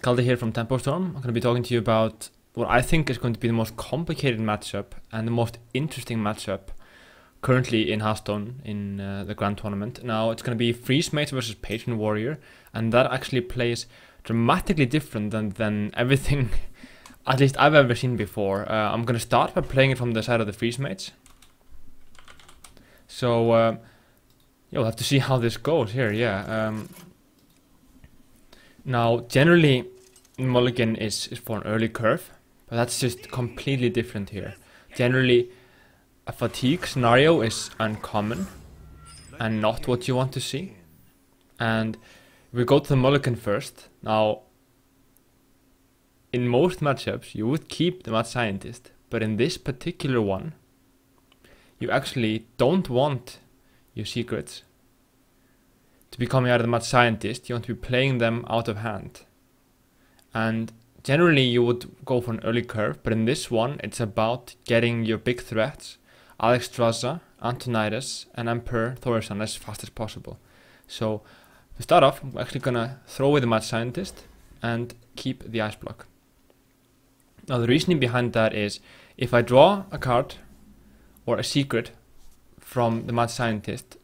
Kaldi here from Tempo Storm. I'm going to be talking to you about what I think is going to be the most complicated matchup and the most interesting matchup currently in Hearthstone in the Grand Tournament. Now it's going to be Freeze Mage versus Patron Warrior, and that actually plays dramatically different than everything at least I've ever seen before. I'm going to start by playing it from the side of the Freeze Mage. So you'll have to see how this goes here, yeah. Now generally Mulligan is for an early curve, but that's just completely different here. Generally a fatigue scenario is uncommon and not what you want to see. And we go to the Mulligan first. Now in most matchups you would keep the Mad Scientist, but in this particular one you actually don't want your secrets to be coming out of the Mad Scientist. You want to be playing them out of hand. And generally you would go for an early curve, but in this one it's about getting your big threats, Alexstrasza, Antonidas and Emperor Thorson, as fast as possible. So to start off, I'm actually gonna throw away the Mad Scientist and keep the Ice Block. Now the reasoning behind that is, if I draw a card or a secret from the Mad Scientist,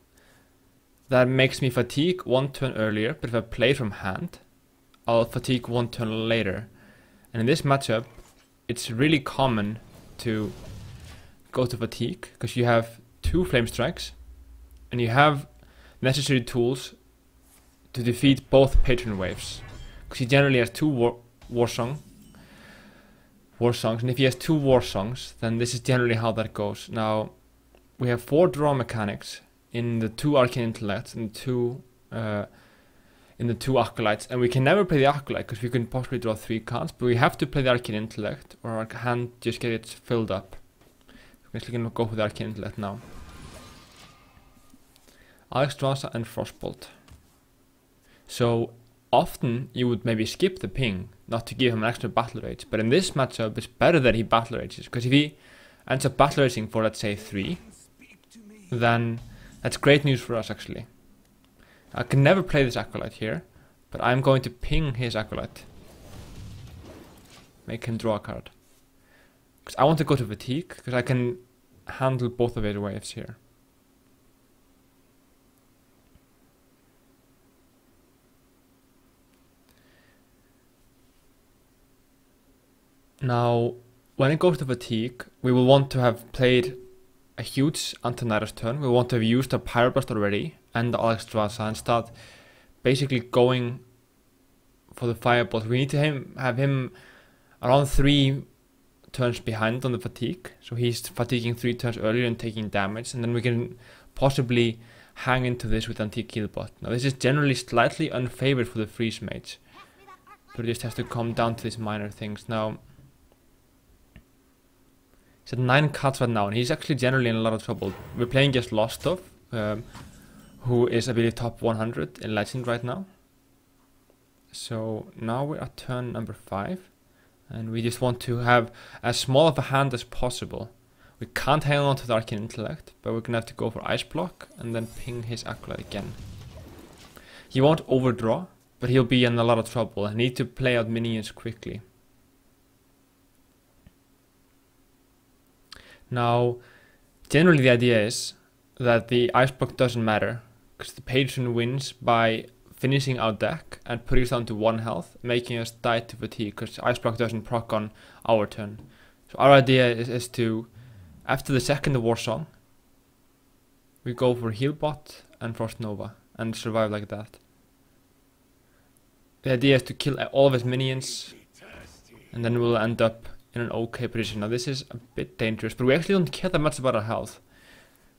that makes me fatigue one turn earlier, but if I play from hand, I'll fatigue one turn later. And in this matchup, it's really common to go to fatigue, because you have 2 flame strikes, and you have necessary tools to defeat both patron waves. Because he generally has 2 war songs, and if he has 2 war songs, then this is generally how that goes. Now, we have 4 draw mechanics in the 2 Arcane Intellects and in the 2 Acolytes, and we can never play the Acolyte because we can possibly draw 3 cards, but we have to play the Arcane Intellect or our hand just gets filled up. We're actually going to go for the Arcane Intellect now. Alexstrasza and Frostbolt. So often you would maybe skip the ping, not to give him an extra battle rage, but in this matchup it's better that he battle rages, because if he ends up battle raging for, let's say, 3, then that's great news for us actually. I can never play this Acolyte here, but I'm going to ping his Acolyte. Make him draw a card. Because I want to go to fatigue, because I can handle both of his waves here. Now, when it goes to fatigue, we will want to have played a huge Antonidas turn. We want to have used a Pyroblast already and the Alexstrasza and start basically going for the Firebolt. We need to have him around 3 turns behind on the fatigue, so he's fatiguing 3 turns earlier and taking damage, and then we can possibly hang into this with Antique Healbot. Now this is generally slightly unfavored for the Freeze Mage, but it just has to come down to these minor things. Now he's at 9 cards right now, and he's actually generally in a lot of trouble. We're playing against Lostov, who is I believe top 100 in Legend right now. So now we're at turn number 5, and we just want to have as small of a hand as possible. We can't hang on to the Arcane Intellect, but we're gonna have to go for Ice Block and then ping his Acolyte again. He won't overdraw, but he'll be in a lot of trouble and need to play out minions quickly. Now, generally the idea is that the Ice Block doesn't matter, because the patron wins by finishing our deck and putting us down to 1 health, making us die to fatigue, because Ice Block doesn't proc on our turn. So our idea is to, after the second War Song, we go for Healbot and Frost Nova and survive like that. The idea is to kill all of his minions, and then we'll end up in an okay position. Now this is a bit dangerous, but we actually don't care that much about our health,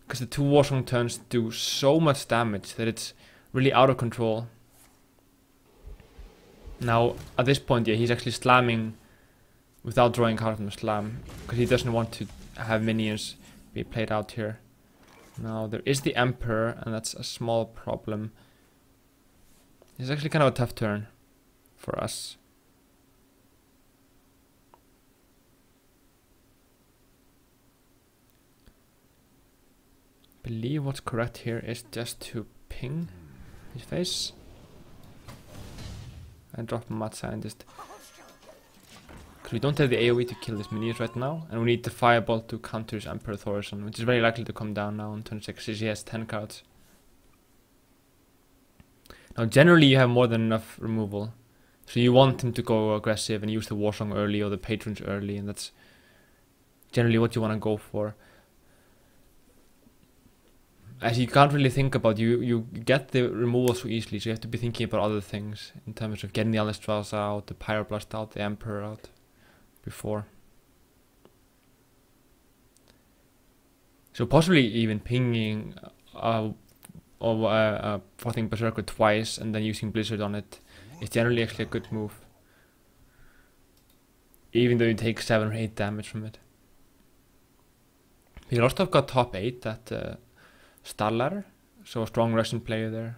because the 2 Warsong turns do so much damage that it's really out of control. Now at this point, yeah, he's actually slamming without drawing card from the slam, because he doesn't want to have minions be played out here. Now there is the Emperor, and that's a small problem. It's actually kind of a tough turn for us. I believe what's correct here is just to ping his face. can drop a Mad Scientist. Because we don't have the AoE to kill this minions right now, and we need the Fireball to counter his Emperor Thorson, which is very likely to come down now on turn 6, since he has 10 cards. Now generally you have more than enough removal, so you want him to go aggressive and use the Warsong early or the Patrons early, and that's generally what you want to go for. As you can't really think about, you get the removal so easily, so you have to be thinking about other things in terms of getting the Alistralis out, the Pyroblast out, the Emperor out before. So possibly even pinging Frothing Berserker twice and then using Blizzard on it is generally actually a good move. Even though you take 7 or 8 damage from it. We also got top 8 at Star Ladder, so a strong Russian player there.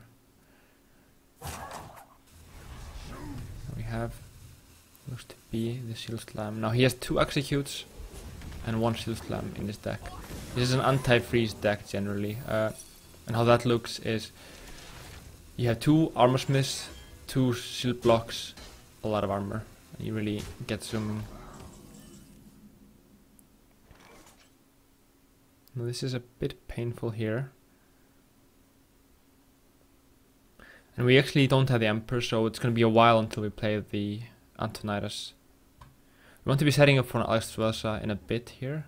We have, looks to be the Shield Slam. Now he has 2 Executes and 1 Shield Slam in his deck. This is an anti-freeze deck generally, and how that looks is you have 2 Armor Smiths, 2 Shield Blocks, a lot of armor, and you really get zooming. Now this is a bit painful here. And we actually don't have the Emperor, so it's going to be a while until we play the Antonidas. We want to be setting up for an Alistralis in a bit here.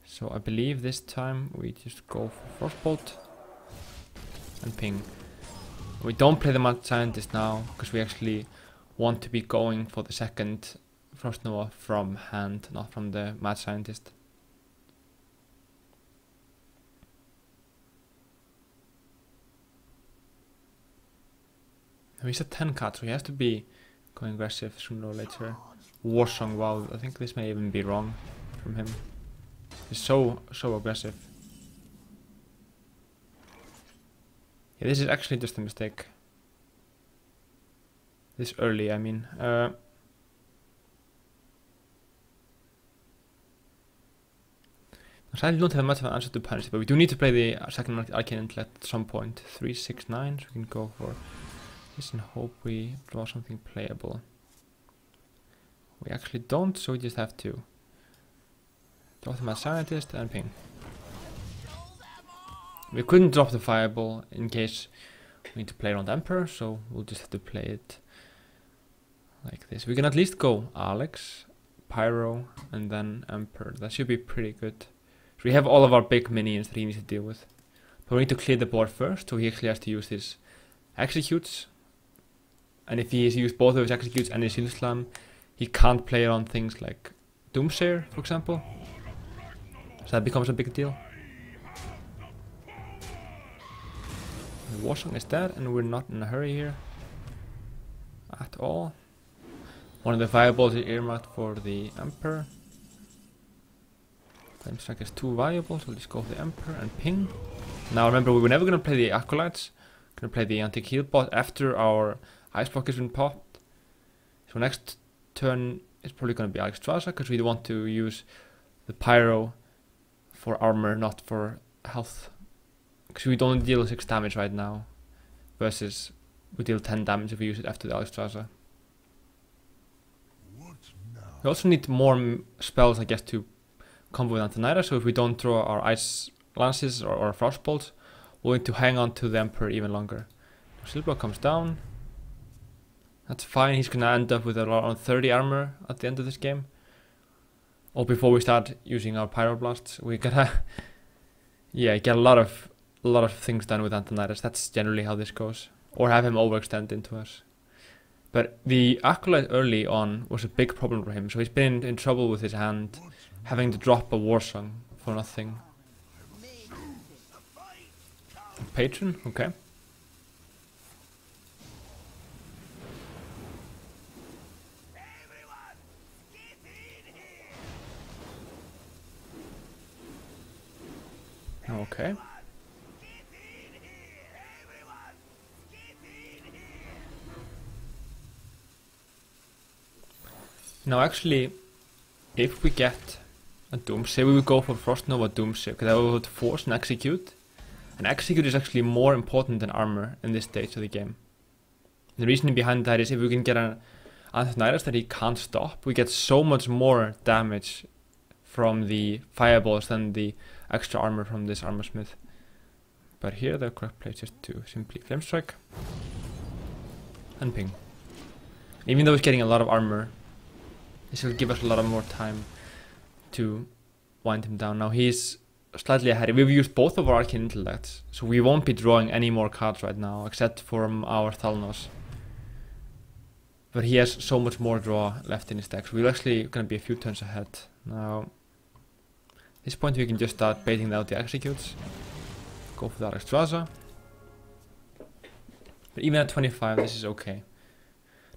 So I believe this time we just go for Frostbolt and ping. We don't play the Mad Scientist now, because we actually want to be going for the second Frost Nova from hand, not from the Mad Scientist. He's at 10 cards, so he has to be going aggressive sooner or later. Warsong, wow, I think this may even be wrong from him. He's so aggressive. Yeah, this is actually just a mistake. This early, I mean. Sadly, we don't have much of an answer to punish it, but we do need to play the second Arcane Intellect at some point. 3, 6, 9, so we can go for this and hope we draw something playable. We actually don't, so we just have to drop the Mad Scientist and ping. We couldn't drop the Fireball in case we need to play around Emperor, so we'll just have to play it like this. We can at least go Alex, Pyro, and then Emperor. That should be pretty good. So we have all of our big minions that he needs to deal with. But we need to clear the board first, so he actually has to use his Executes. And if he has used both of his Executes and his Shield Slam, he can't play around things like Doomsayer, for example. So that becomes a big deal. The Warsong is dead, and we're not in a hurry here at all. One of the Fireballs is earmarked for the Emperor. Flame Strike is too valuable, so let's go for the Emperor and ping. Now remember, we were never going to play the Acolytes. We're going to play the Anti-Heal bot after our Ice Block has been popped. So next turn is probably going to be Alistralis, because we want to use the Pyro for armor, not for health. Because we don't deal 6 damage right now, versus we deal 10 damage if we use it after the Alistralis. We also need more spells, I guess, to combo with Antonida, so if we don't throw our Ice Lances or Frost Bolts, we'll need to hang on to the Emperor even longer. Shield Block comes down. That's fine, he's gonna end up with around 30 armor at the end of this game. Or before we start using our Pyroblasts. We gotta get a lot of things done with Antonidas. That's generally how this goes. Or have him overextend into us. But the Acolyte early on was a big problem for him, so he's been in trouble with his hand, having to drop a Warsong for nothing. Patron, okay. Okay. Now actually, if we get a Doomsayer, we would go for Frost Nova Doomsayer, because that would force an Execute. And Execute is actually more important than armor in this stage of the game. The reason behind that is if we can get an Antonidas that he can't stop, we get so much more damage from the fireballs than the extra armor from this armor smith. But here the correct play is just to simply flame strike and ping. Even though he's getting a lot of armor, this will give us a lot of more time to wind him down. Now he's slightly ahead. We've used both of our arcane intellects, so we won't be drawing any more cards right now, except from our Thalnos. But he has so much more draw left in his deck, so we're actually going to be a few turns ahead. Now, at this point we can just start baiting out the executes. Go for that Extraza. But even at 25, this is okay.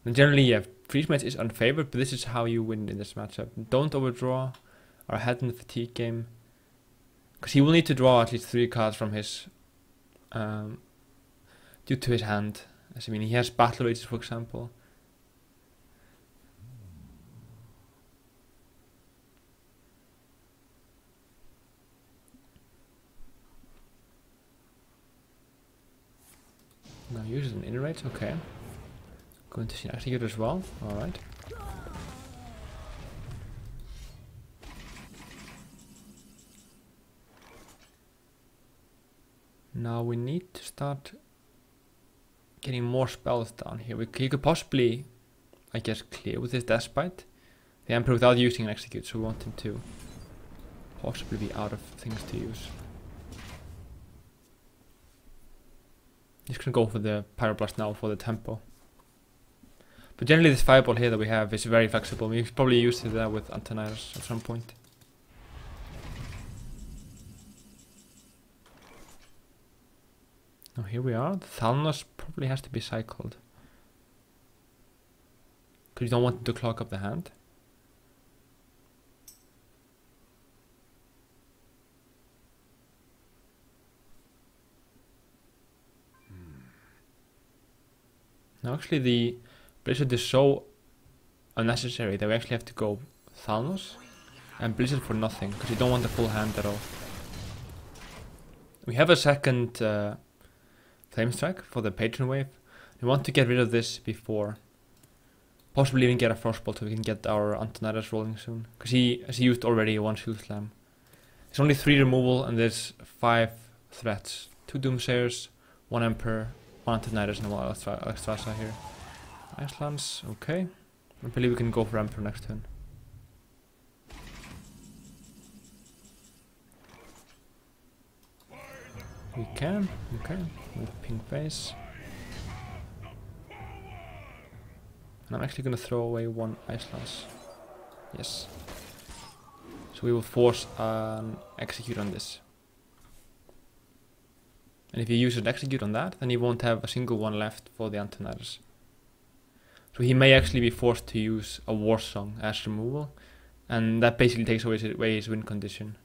And generally, yeah, Freeze Mage is unfavored, but this is how you win in this matchup. Don't overdraw, or ahead in the fatigue game. Because he will need to draw at least 3 cards from his... due to his hand. As I mean, he has Battle Rages, for example. Now use an Innerate, okay. Going to see an Execute as well, alright. Now we need to start getting more spells down here. He could possibly, I guess, clear with his Despite the Emperor without using an Execute, so we want him to possibly be out of things to use. He's gonna go for the Pyroblast now for the tempo. But generally this fireball here that we have is very flexible. We've probably used it there with Antonidas at some point. Now here we are. The Thalnos probably has to be cycled, because you don't want to clog up the hand. Now actually the Blizzard is so unnecessary that we actually have to go Thalnos and Blizzard for nothing, because you don't want the full hand at all. We have a second Flame Strike for the Patron Wave. We want to get rid of this before, possibly even get a Frostbolt so we can get our Antonidas rolling soon, because he has used already 1 Shield Slam. There's only 3 removal and there's 5 threats. 2 Doomsayers, 1 Emperor, 1 Antonidas and 1 Extraza here. Icelands, okay. I believe we can go for Emperor next turn. We can, okay. With pink face. And I'm actually gonna throw away 1 Icelands. Yes. So we will force an Execute on this. And if you use an Execute on that, then he won't have a single one left for the Antonidas. So he may actually be forced to use a War Song as removal, and that basically takes away his win condition.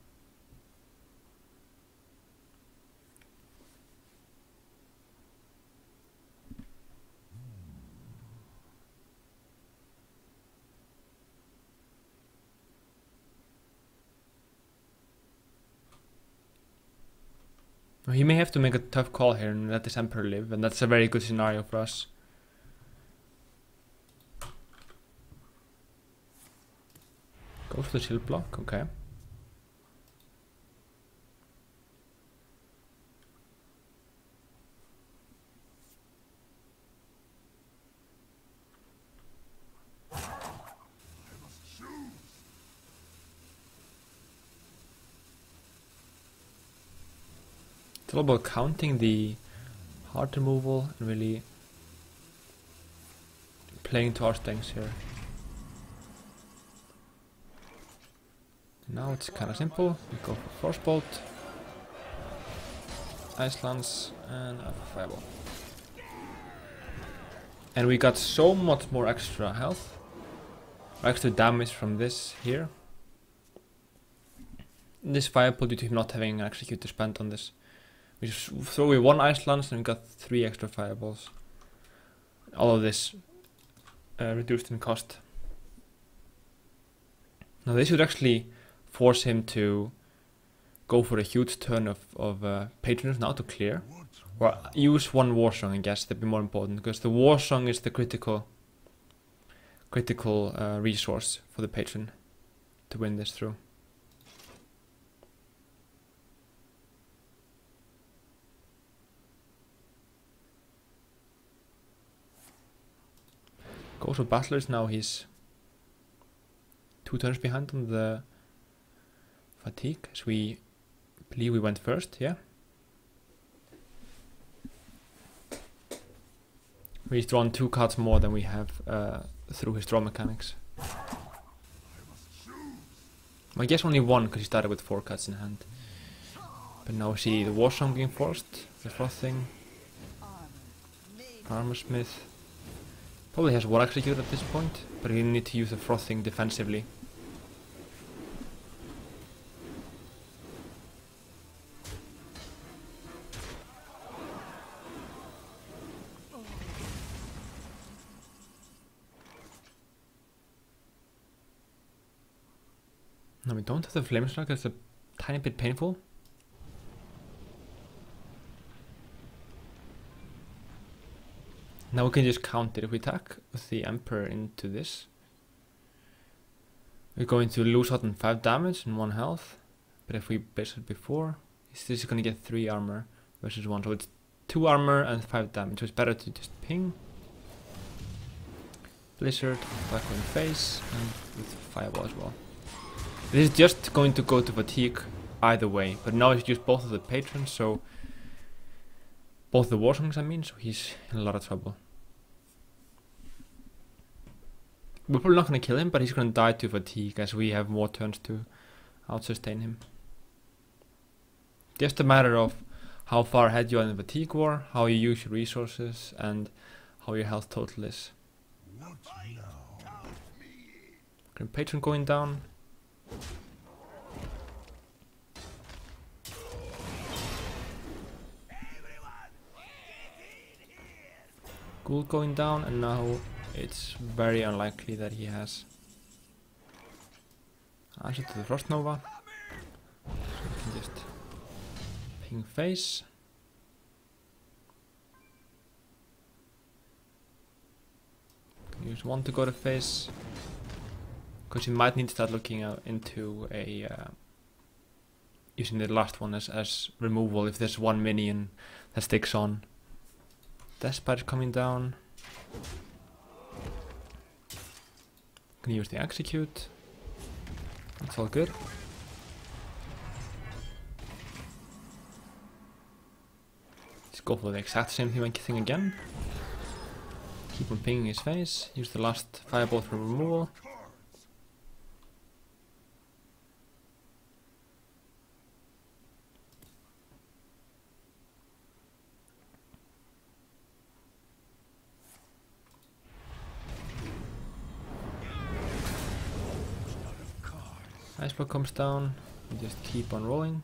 He may have to make a tough call here and let this Emperor live, and that's a very good scenario for us. Go for the shield block, okay. It's all about counting the hard removal and really playing to our strengths here. Now it's kind of simple. We go for Frostbolt, Icelands, and a Fireball. And we got so much more extra health, extra damage from this here. This Fireball due to him not having an Executor spent on this. We just throw away 1 Icelands and we got 3 extra Fireballs. All of this reduced in cost. Now this would actually force him to go for a huge turn of Patrons now to clear. Or use one war song, I guess, that'd be more important, because the war song is the critical resource for the Patron to win this through. Goes for Battlers now. He's 2 turns behind on the fatigue, as we believe we went first. Yeah. He's drawn 2 cards more than we have through his draw mechanics. I guess only 1, because he started with 4 cards in hand. But now we see the War Song being forced, the Frothing, Armor Smith. Probably has War Execute at this point, but he need to use the Frothing defensively. No, we don't have the Flame Strike, it's a tiny bit painful. Now we can just counter if we attack with the Emperor into this. We're going to lose out on 5 damage and 1 health. But if we base it before, this is going to get 3 armor versus 1. So it's 2 armor and 5 damage. So it's better to just ping. Blizzard, back on the face, and with Fireball as well. This is just going to go to fatigue either way, but now he's used both of the Patrons, so both the War Songs I mean, so he's in a lot of trouble. We're probably not going to kill him, but he's going to die to fatigue as we have more turns to out-sustain him. Just a matter of how far ahead you are in the fatigue war, how you use your resources, and how your health total is. Okay, Patron going down. Ghoul going down, and now it's very unlikely that he has answer to the Frost Nova. So we can just ping face. Can use 1 to go to face, because you might need to start looking out into a using the last one as removal if there's 1 minion that sticks on. Despite coming down. Can use the execute. That's all good. Let's go for the exact same thing again. Keep on pinging his face. Use the last fireball for removal. Iceberg comes down, we just keep on rolling.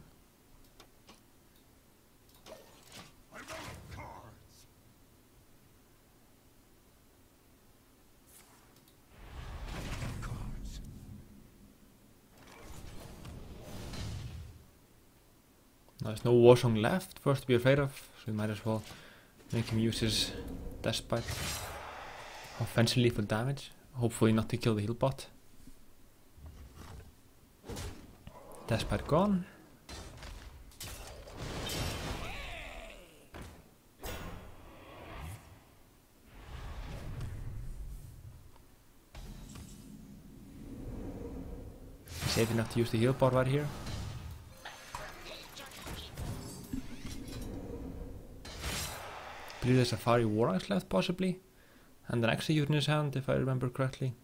Now there's no War Song left for us to be afraid of, so we might as well make him use his Despite offensively for damage, hopefully not to kill the heal bot. Despite gone. Safe enough to use the heal bot right here. I believe there's a Fiery War Axe left possibly, and an Execute in his hand if I remember correctly.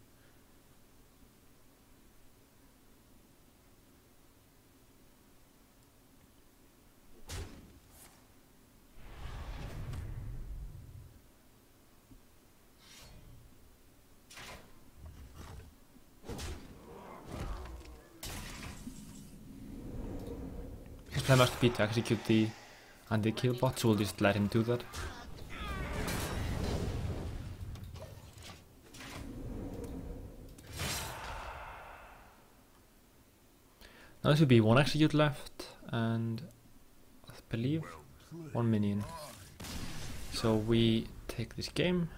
His plan must be to execute the anti-kill bot, so we'll just let him do that. Now there should be 1 execute left, and I believe 1 minion. So we take this game.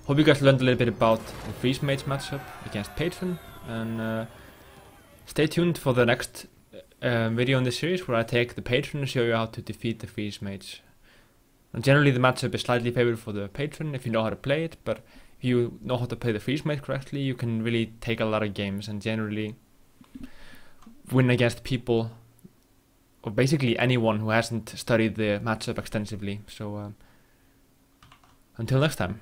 Hope you guys learned a little bit about the Freeze Mage matchup against Patron, and stay tuned for the next video in this series where I take the Patron and show you how to defeat the Freeze Mage. And generally the matchup is slightly favored for the Patron if you know how to play it, but if you know how to play the Freeze Mage correctly, you can really take a lot of games and generally win against people, or basically anyone who hasn't studied the matchup extensively. So until next time.